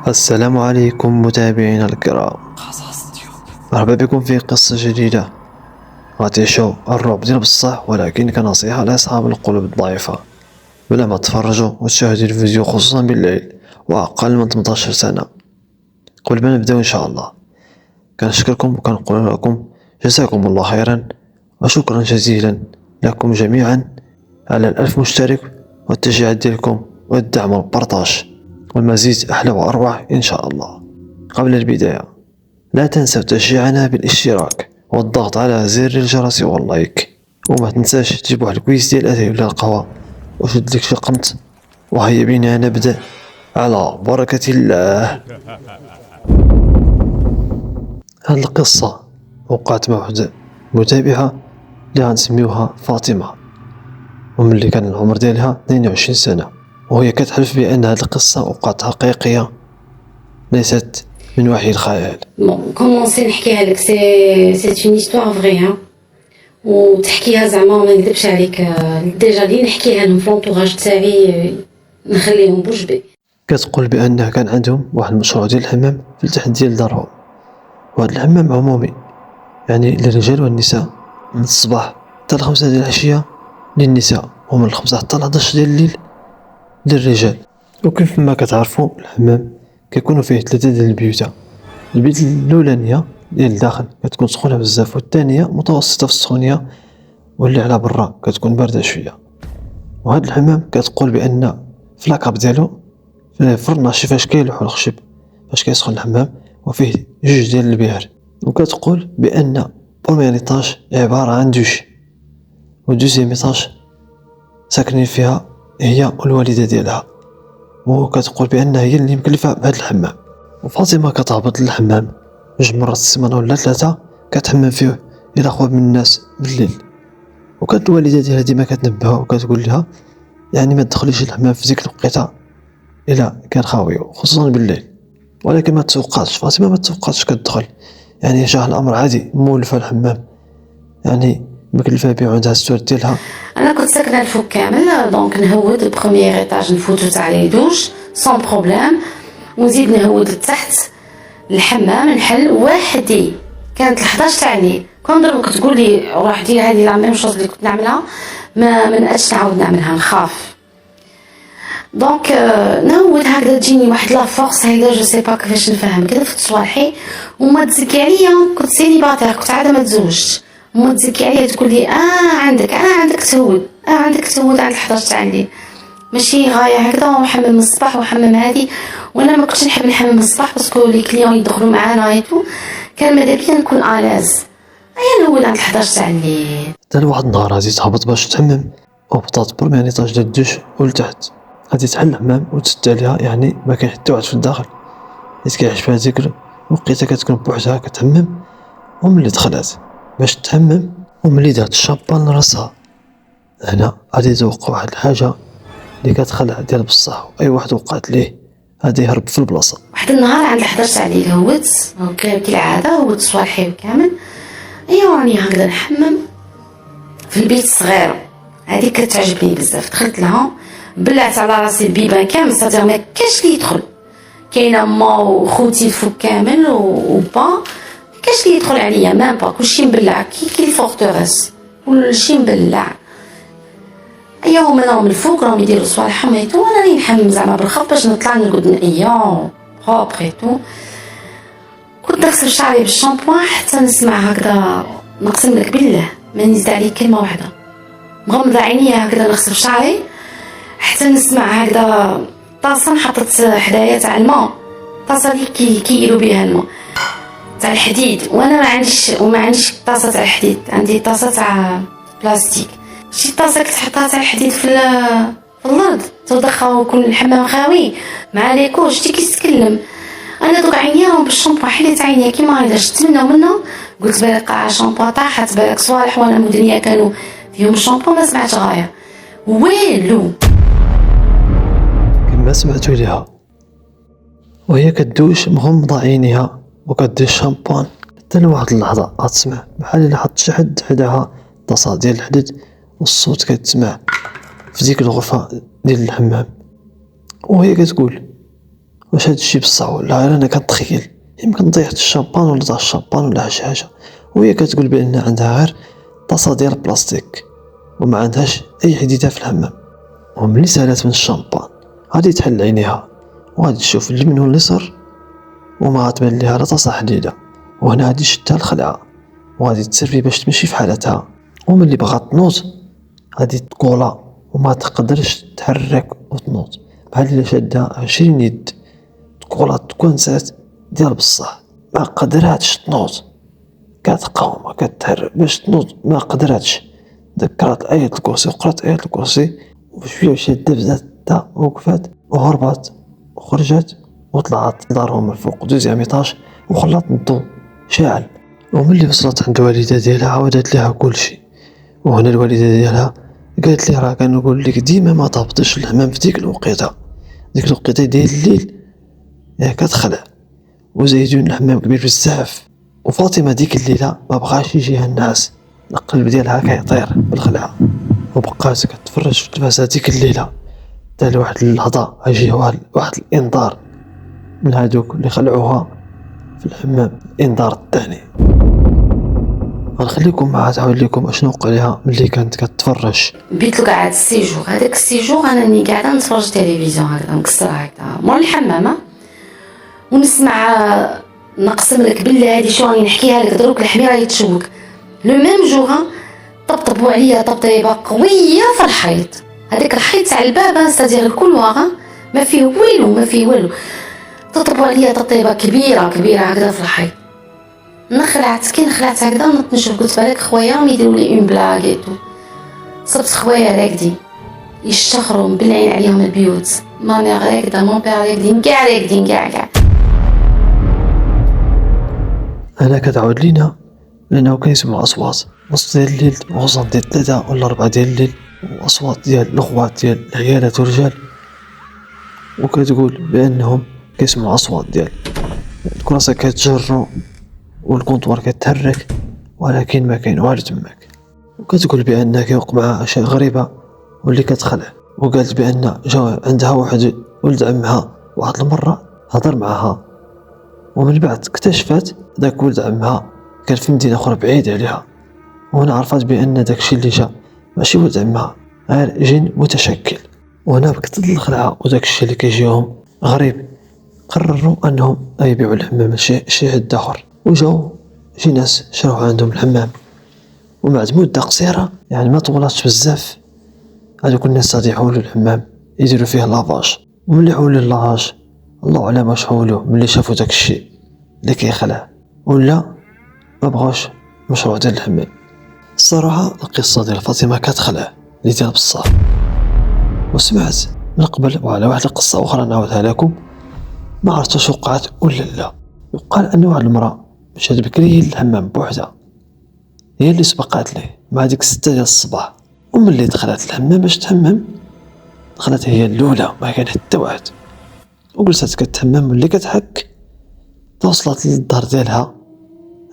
السلام عليكم متابعينا الكرام. مرحبا بكم في قصة جديدة. غتعيشوا الرعب ديال بصح، ولكن كنصيحة لأصحاب القلوب الضعيفة بلا ما تفرجوا وتشاهدوا الفيديو خصوصا بالليل وأقل من 18 سنة. قبل ما نبداو إن شاء الله كنشكركم وكنقول لكم جزاكم الله خيرا وشكرا جزيلا لكم جميعا على 1000 مشترك والتشجيعات ديالكم والدعم والبرطاج والمزيد أحلى وأروع إن شاء الله. قبل البداية لا تنسوا تشجيعنا بالاشتراك والضغط على زر الجرس واللايك، وما تنساش تجيب واحد الكويس ديال الأتاي ولا القهوة وشد لك شي قنت، وهيا بنا نبدأ على بركة الله. هاد القصة وقعت مع واحد متابعة اللي غنسميوها فاطمة، وملي كان العمر ديالها 22 سنة، وهي كتحلف بأن هاد القصة وقعت حقيقية ليست من وحي الخيال. كومونسي نحكيها لك سي اون هيستوار فري وتحكيها زعما ما نكذبش عليك. ديجا لي نحكيها لهم في لونطوراج تاعي نخليهم بوش بي. كتقول بأنها كان عندهم واحد المشروع ديال الحمام في التحت ديال دارهم، وهاد الحمام عمومي يعني للرجال والنساء، من الصباح حتى 5 ديال العشية للنساء، ومن 5 حتى 11 ديال الليل للرجال. وكيف ما كتعرفوا الحمام كيكونوا فيه 3 ديال البيوتا. البيت الاولانيه ديال الداخل كتكون سخونه بزاف، والثانيه متوسطه في السخونيه، واللي على برا كتكون بارده شويه. وهذا الحمام كتقول بان في لاكاب ديالو فيه فرناش فاش كيلوحوا الخشب فاش كيسخن الحمام، وفيه 2 ديال البيار. وكتقول بان بروميير ايطاج عباره عن دوش، ودوزيام ايطاج ساكنين فيها هي والوالده ديالها، وكتقول بأنها هي اللي مكلفة بهذا الحمام. وفاطمة كتهبط للحمام 2 مرات السيمانة ولا 3 كتحمم فيه إلى خواب من الناس بالليل. وكانت الوالدة ديالها ديما كتنبهها وكتقول لها يعني ما تدخليش الحمام في ديك الوقيته إلا كان خاوي خصوصا بالليل. ولكن ما توقعتش فاطمة، ما توقعتش كتدخل، يعني جاه الأمر عادي، مولفة الحمام يعني مكلفة بيه عندها السوار ديالها. انا كنت ساكنه الفوق كامل، دونك نهود البروميير ايطاج نفوتو تاع لي دوش سون بروبليم، ونزيد نهود لتحت الحمام نحل وحدي. كانت 11 تاع الليل كون دروك تقول لي روح دير هذه لا ميم شوز اللي كنت نعملها، ما نقدش نعاود نعملها، نخاف. دونك نهود هكذا تجيني واحد لا فورس هكذا جو سي با كيفاش نفهم كذا في صباحي، وما تزكي عليا كنت سيليباتير، كنت عاده ما تزوجتش، وما تزكي عليا تقول لي عندك تهود، عندك تهود عند 11 تاع الليل، ماشي غايه هكذا ونحمم من الصباح وحمم هادي. وانا ما كنتش نحب نحمم من الصباح باسكو لي كليون يدخلوا معانا ايتو، كان ماذا بيا نكون الاز. ايا نهود عند 11 تاع الليل. حتى لواحد النهار غادي تهبط باش تحمم، وهبطات بروميير ايطاج ديال الدوش ولتحت، غادي تحل الحمام وتسد عليها، يعني ما كاين حتى واحد في الداخل، حيت كيعيش فيها ديك الوقيته كتكون بوحدها كتحمم. وملي دخلات باش تحمم وملي دات الشامبان لراسها، هنا غادي توقع واحد الحاجه اللي كتخلع ديال بصح، واي واحد وقعت ليه غادي يهرب في البلاصه. واحد النهار عند 11 تاع الليل هوت كالعاده، هوت صباحي كامل، ايوا راني هكذا نحمم في البيت الصغير هذيك كتعجبني بزاف. دخلت لها بلعت على راسي البيبان كامل، صدر ما كاش لي يدخل، كاينه ما وخوتي الفوق كامل وبا كاش لي يدخل عليا، مام با كلشي مبلع كي الفورتوريس، كلشي مبلع. ايا هما من الفوق راهم يديروا صوالحهم ايتو، وانا راني نحمم زعما بالخف باش نطلع نرقد ايا بروبر ايتو. كنت نغسل شعري بالشامبوان حتى نسمع هكذا، نقسم لك بالله ما نزيد عليه كلمه واحده، مغمضه عيني هكذا نغسل شعري حتى نسمع هكذا طاسه نحطت حدايا تاع الماء، طاسه اللي كيلو بها الماء تاع الحديد، وانا ما عنديش طاسه تاع الحديد، عندي طاسه تاع بلاستيك. شي طاسه كتحطها تاع الحديد في الارض توضخها ويكون الحمام خاوي مع ليكو شتي كيتكلم. انا دوك عينيا راهم بالشامبو، حليت عينيا كيما هكذا، شت منه قلت بالك قاع الشامبو طاحت، بالك صوالح وانا مدنيه كانوا فيهم الشامبو، ما سمعت غايه والو كما سمعتوا ليها وهي كدوش مغمضه عينيها وكدير الشامبان، حتى لواحد اللحظه غتسمع بحال الا حط شي حد حداها طاسه ديال الحديد، والصوت كتسمع في ديك الغرفه ديال الحمام، وهي كتقول واش هادشي بصح ولا غير انا كنتخيل؟ يمكن ضيعت الشامبان ولا ضاع الشامبان ولا شي حاجه، وهي كتقول بان عندها غير طاسه ديال البلاستيك وما عندهاش اي حديده في الحمام. وملي سالات من الشامبان غادي تحل عينيها وغادي تشوف اليمين واليسار وما غتبان ليها لا طاسه حديده، وهنا غادي شدها الخلعه وغادي تسرفي باش تمشي في حالتها. وملي بغات تنوض غادي تقولا وما تقدرش تحرك وتنوض، بحال الا شادها 20 يد. تقولا تكونسات ديال بصح ما قدراتش تنوض، كتقاوم كتحرك باش تنوض ما قدراتش. ذكرت آية الكرسي وقرات آية الكرسي وشويه مشات دابزات وقفات وهربات وخرجت وطلعت دارهم من فوق دوزيام ايطاج وخلات الضو شاعل. وملي وصلت عند الوالده ديالها عاودت لها كلشي، وهنا الوالده ديالها قالت لي راه كنقول لك ديما ما تهبطش الحمام في ديك الوقيته، ديك الوقيته ديال الليل كتخلع، وزيدون الحمام كبير بزاف. وفاطمه ديك الليله ما بغاش يجيها الناس، القلب ديالها كيطير بالخلعه، وبقات كتفرج في التلفازه ديك الليله حتى لواحد اللحظه غيجي واحد الانذار من هادوك اللي خلعوها في الحمام، الانذار الثاني. غنخليكم معها تعاود لكم اشنو وقع لها ملي كانت كتفرج. بيت له قاعد السيجور، هذاك السيجور انا راني قاعده نتفرج تلفزيون هكذا مكسره هكذا مور الحمامه، ونسمع نقسم لك بالله هذه شو راني نحكيها لك دروك الحميره يتشوك. لو ميم جور طبطبوا عليا طبطيبه قويه في الحيط، هذاك الحيط تاع الباب ستادير الكولوار ما فيه والو ما فيه والو، طبطبوا عليا طبطيبه كبيره كبيره هكذا في الحيط. نخلعت كي نخلعت هكذا نشوف قلت بالك خويا راهم يديروا لي اون بلاك ايتو، صبت خويا راقدين يشتخروا مبلعين عليهم البيوت، مامي راقده مون بير راقدين كاع. انا كتعاود لينا لانه كيسمعوا اصوات نص ديال الليل وخصوصا ديال 3 ولا 4 ديال الليل، واصوات ديال الاخوات ديال العيالات والرجال، وكتقول بانهم كيسمعوا اصوات ديال الكراسه كتجروا والكونطوار كيتحرك ولكن ما كاين والو تماك. وكتقول بان كيوقع معها اشياء غريبه واللي كتخلع. وقالت بان جا عندها واحد ولد عمها واحد المره هضر معها، ومن بعد اكتشفت داك ولد عمها كان في مدينه اخرى بعيد عليها، وهنا عرفت بان داكشي اللي جا ماشي ولد عمها غير جن متشكل. وهنا بكت الخلعه وداكشي اللي كيجيهم غريب، قرروا انهم يبيعوا الحمام شي حد اخر، وجاو شي ناس شراو عندهم الحمام. وبعد مده قصيره يعني ما طولاتش بزاف هذوك الناس غادي يحولوا الحمام يديروا فيه لافاج. وملي حولوا اللافاج الله اعلم واش حولوه ملي شافوا داك الشيء اللي كيخلع ولا ما بغاوش مشروع ديال الحمام. الصراحه القصه ديال فاطمه كتخلع اللي ديال بصح. وسمعت من قبل وعلى واحد القصه اخرى نعاودها لكم، ما عرفت واش وقعت ولا لا. يقال ان واحد المراه مشات بكري للحمام بوحدها، هي اللي سبقات ليه مع ديك 6 ديال الصباح. وملي دخلت الحمام باش تحمم دخلت هي الاولى ما كان حتى واحد، وجلست كتحمم واللي كتحك. توصلت للدار ديالها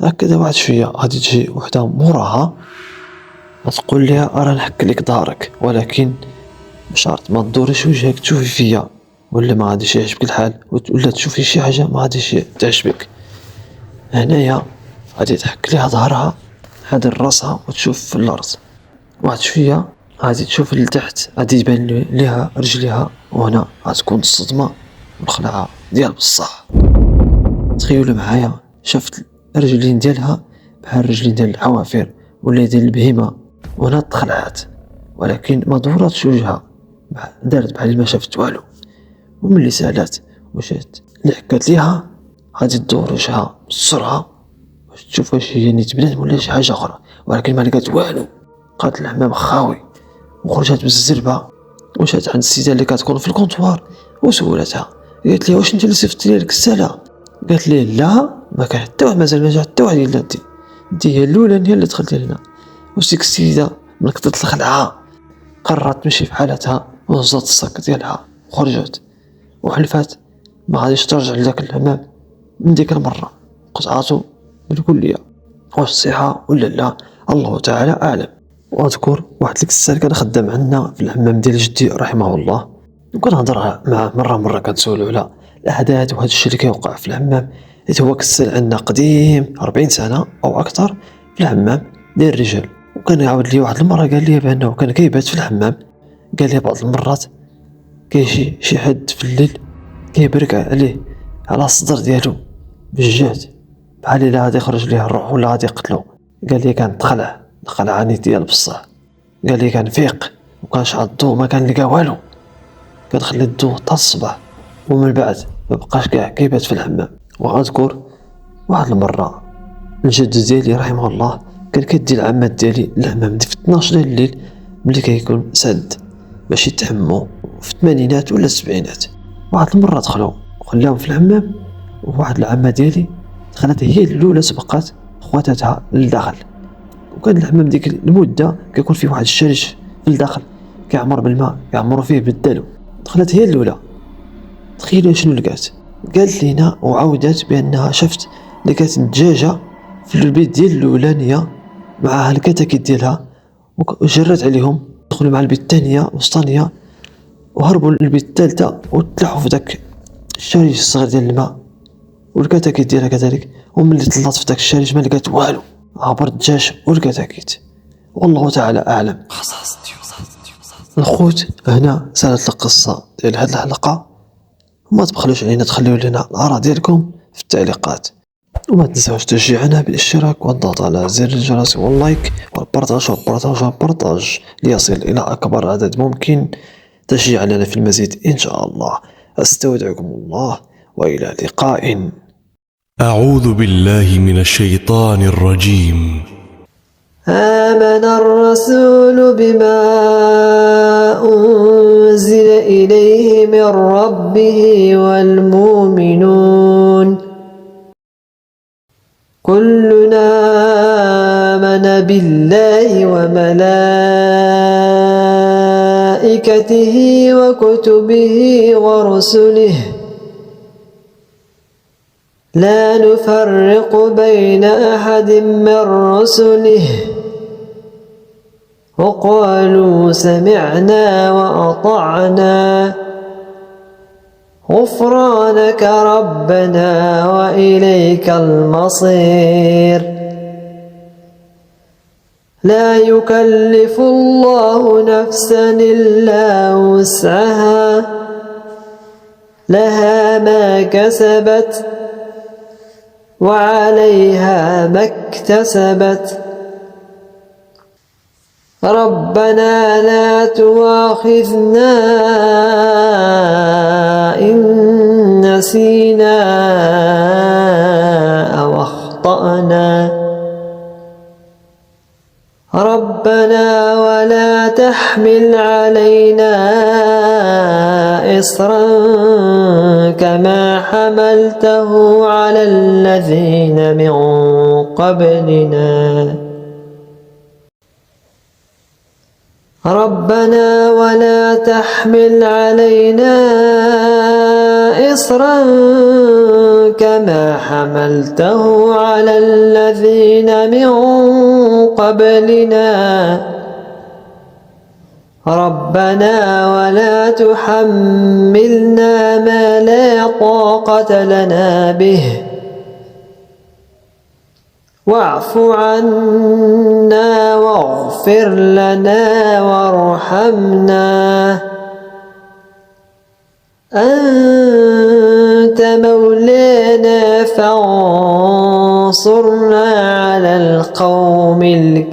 هكذا واحد شويه غادي تجي وحده موراها تقول لها راه نحك لك دارك، ولكن بشرط ما تدوريش وجهك تشوفي فيا ولا ما غاديش يعجبك الحال، ولا تشوفي شي حاجه ما غاديش تعجبك. هنايا غادي تحك ليها ظهرها حاضر راسها وتشوف في الارض، واحد شويه غادي تشوف لتحت غادي يبان ليها رجليها، وهنا غتكون الصدمه والخلعه ديال بصح. تخيلوا معايا شافت الرجلين ديالها بحال الرجلين ديال الحوافر ولا ديال البهيمه، وهنا تخلعات ولكن ما دوراتش وجهها، دارت بحال ما شافت والو. وملي سالات وشات اللي حكات ليها غادي تدور وجهها بسرعه باش تشوف واش هي نيت بنادم ولا شي حاجه اخرى، ولكن ما لقات والو. لقات الحمام خاوي وخرجت بالزربه ومشات عند السيده اللي كتكون في الكونطوار وسولتها، قالت لها واش انت اللي صيفطتي لي الغساله؟ قالت لي لا ما كان حتى واحد، مازال ما جا حتى واحد الا انت هي الاولى هي اللي دخلتي لهنا. وديك السيده من كثرة الخلعه قررت تمشي في حالتها وهزت الصك ديالها وخرجت وحلفات ما غاديش ترجع لذاك الحمام من ديك المره. قطعاتو بالكليه، واش صحيحه ولا لا الله تعالى اعلم. واذكر واحد الكسال كان خدام عندنا في الحمام ديال جدي رحمه الله، وكنهضر معاه مره كنسولو على الأحداث وهذا الشيء اللي كيوقع في الحمام حيت هو كسل عندنا قديم 40 سنة أو أكثر في الحمام ديال الرجال. وكان يعاود لي واحد المرة قال لي بأنه كان كيبات في الحمام، قال لي بعض المرات كيجي شي حد في الليل كيبرك عليه على الصدر ديالو بالجهد بحال الا غادي يخرج ليه الروح ولا غادي يقتلو. قال لي كان خلعاني ديال بصح. قال لي كان فيق وكنشعل الضو ما كنلقى والو، كنخلي الضو حتى الصباح ومن بعد ما بقاش كاع كيبات في الحمام. واذكر واحد المره الجد ديالي رحمه الله كان كيدي العمات ديالي للحمام في 12 ديال الليل ملي كيكون سد باش يتحموا في الثمانينات ولا السبعينات. واحد المره دخلوا وخلاهم في الحمام، وواحد العمه ديالي دخلت هي الاولى سبقات خواتاتها للداخل، وكان الحمام ديك المده كيكون فيه واحد الشرج في الداخل كيعمر بالماء كيعمروا فيه بالدلو. دخلت هي الاولى، تخيلوا شنو لقات. قالت لينا وعاودت بانها شفت لقات الدجاجه في البيت ديال الاولانيه معها الكتاكيت ديالها، وجرات عليهم دخلوا مع البيت الثانيه والثانيه وهربوا للبيت الثالثه وتلحوا في داك الشريج الصغير ديال الماء والكتاكيت ديالها كذلك. وملي طلعت في داك الشريج ما لقات والو، عبر الدجاج والكتاكيت. والله تعالى اعلم. الخوت هنا سالت القصه ديال هاد الحلقه، وما تبخلوش علينا تخليو لنا الاراء ديالكم في التعليقات، وما تنساوش تشجيعنا بالاشتراك والضغط على زر الجرس واللايك والبارطاج ليصل الى اكبر عدد ممكن تشجيعا لنا في المزيد ان شاء الله. استودعكم الله والى لقاء. أعوذ بالله من الشيطان الرجيم. آمن الرسول بما أنزل إليه من ربه والمؤمنون كلنا آمن بالله وملائكته وكتبه ورسله لا نفرق بين أحد من رسله وقالوا سمعنا وأطعنا غفرانك ربنا وإليك المصير. لا يكلف الله نفسا إلا وسعها لها ما كسبت وعليها ما اكتسبت. ربنا لا تؤاخذنا إن نسينا أو أخطأنا. ربنا ولا تحمل علينا إصرا كما حملته على الذين من قبلنا. ربنا ولا تحمل علينا إصرا كما حملته على الذين من قبلنا. ربنا ولا تحملنا ما لا طاقة لنا به واعف عنا واغفر لنا وارحمنا أنت مولانا فانصرنا على القوم الكافرين.